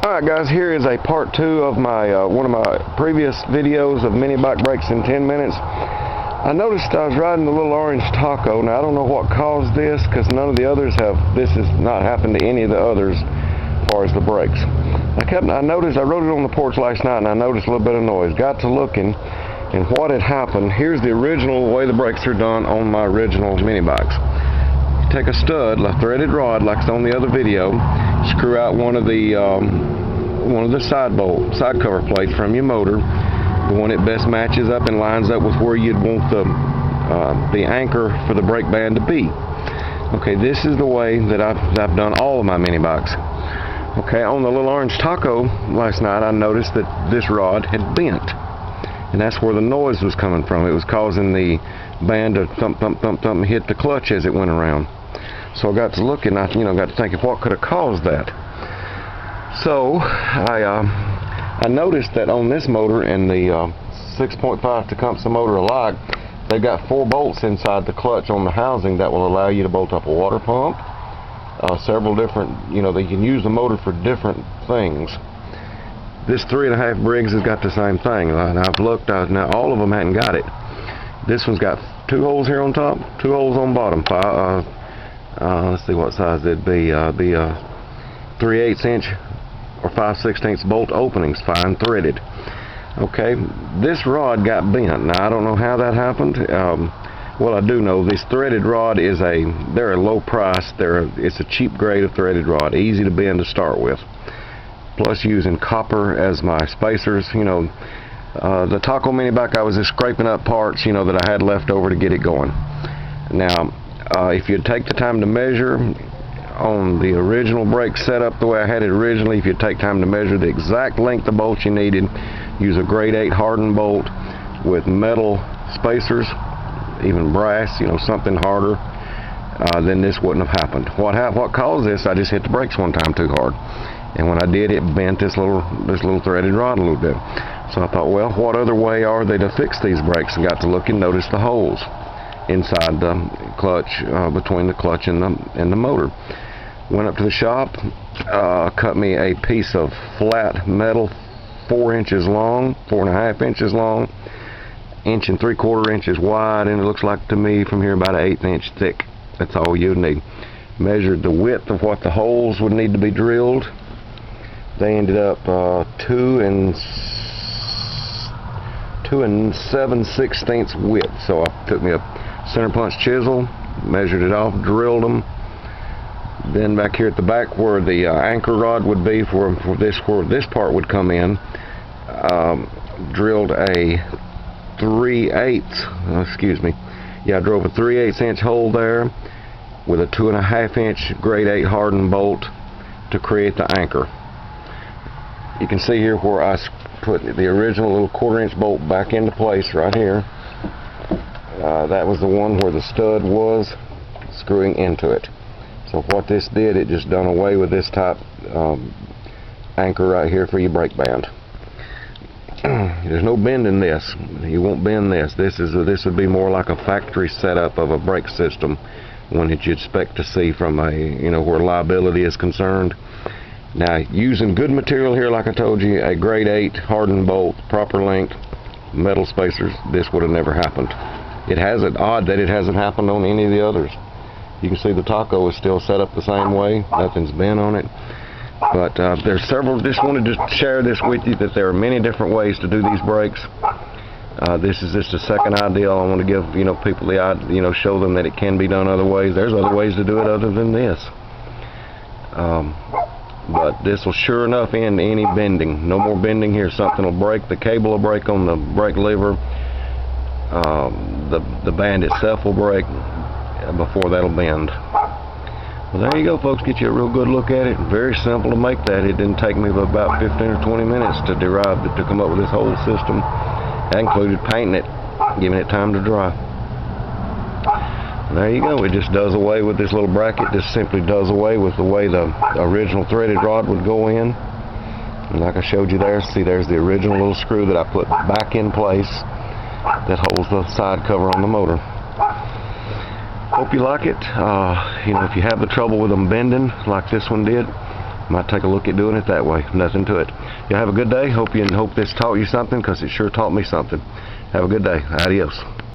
Alright guys, here is a part 2 of my one of my previous videos of mini bike brakes in 10 minutes. I noticed I was riding the little orange Taco. Now I don't know what caused this, because none of the others have. This has not happened to any of the others as far as the brakes. I noticed, I rode it on the porch last night and I noticed a little bit of noise. Got to looking, and what had happened, here's the original way the brakes are done on my original mini bikes. You take a stud, a threaded rod like it's on the other video, screw out one of the side cover plates from your motor, the one that best matches up and lines up with where you'd want the anchor for the brake band to be. Okay, this is the way that I've done all of my mini bikes. Okay, on the little orange Taco last night, I noticed that this rod had bent, and that's where the noise was coming from. It was causing the band to thump, thump, thump, thump, and hit the clutch as it went around. So I got to looking, I got to thinking, what could have caused that? So I noticed that on this motor and the 6.5 Tecumseh motor alike, they've got 4 bolts inside the clutch on the housing that will allow you to bolt up a water pump. Several different, they can use the motor for different things. This 3.5 Briggs has got the same thing, and I've looked. Now all of them hadn't got it. This one's got 2 holes here on top, 2 holes on bottom. Let's see what size it'd be. 3/8 inch or 5/16 bolt openings, fine threaded. Okay, this rod got bent. Now I don't know how that happened. Well, I do know this threaded rod is they're a low price. It's a cheap grade of threaded rod, easy to bend to start with. Plus using copper as my spacers. The Taco mini bike, I was just scraping up parts, that I had left over to get it going. Now, if you take the time to measure on the original brake setup the way I had it originally, if you take time to measure the exact length of bolts you needed, use a grade 8 hardened bolt with metal spacers, even brass, something harder, then this wouldn't have happened. What caused this? I just hit the brakes one time too hard, and when I did, it bent this little threaded rod a little bit. So I thought, well, what other way are they to fix these brakes? And got to look and notice the holes inside the clutch, between the clutch and the motor. Went up to the shop, cut me a piece of flat metal 4 inches long, 4.5 inches long, 1 3/4 inches wide, and it looks like to me from here about an 1/8 inch thick. That's all you need. Measured the width of what the holes would need to be drilled. They ended up 2 7/16 width. So I took me a center punch chisel, measured it off, drilled them. Then back here at the back where the anchor rod would be where this part would come in, drilled a 3/8. I drove a 3/8 inch hole there with a 2.5 inch grade 8 hardened bolt to create the anchor. You can see here where I put the original little 1/4 inch bolt back into place right here. That was the one where the stud was screwing into it. So what this did, it just done away with this type anchor right here for your brake band. There's no bending this. You won't bend this. This would be more like a factory setup of a brake system, one that you'd expect to see from where liability is concerned. Now, using good material here, like I told you, a grade 8 hardened bolt, proper length, metal spacers, this would have never happened. It hasn't. Odd that it hasn't happened on any of the others. You can see the Taco is still set up the same way. Nothing's bent on it. But there's several. Just wanted to share this with you, that there are many different ways to do these brakes. This is just a second idea. I want to give people the idea, show them that it can be done other ways. There's other ways to do it other than this. But this will sure enough end any bending. No more bending here. Something will break. The cable will break on the brake lever. The band itself will break before that'll bend. Well, there you go, folks. Get you a real good look at it. Very simple to make that. It didn't take me but about 15 or 20 minutes to come up with this whole system. That included painting it, giving it time to dry. There you go. It just does away with this little bracket. Just simply does away with the way the original threaded rod would go in. And like I showed you there, see, there's the original little screw that I put back in place that holds the side cover on the motor. Hope you like it. If you have the trouble with them bending like this one did, Might take a look at doing it that way. Nothing to it. You have a good day. Hope this taught you something, because it sure taught me something. Have a good day. Adios.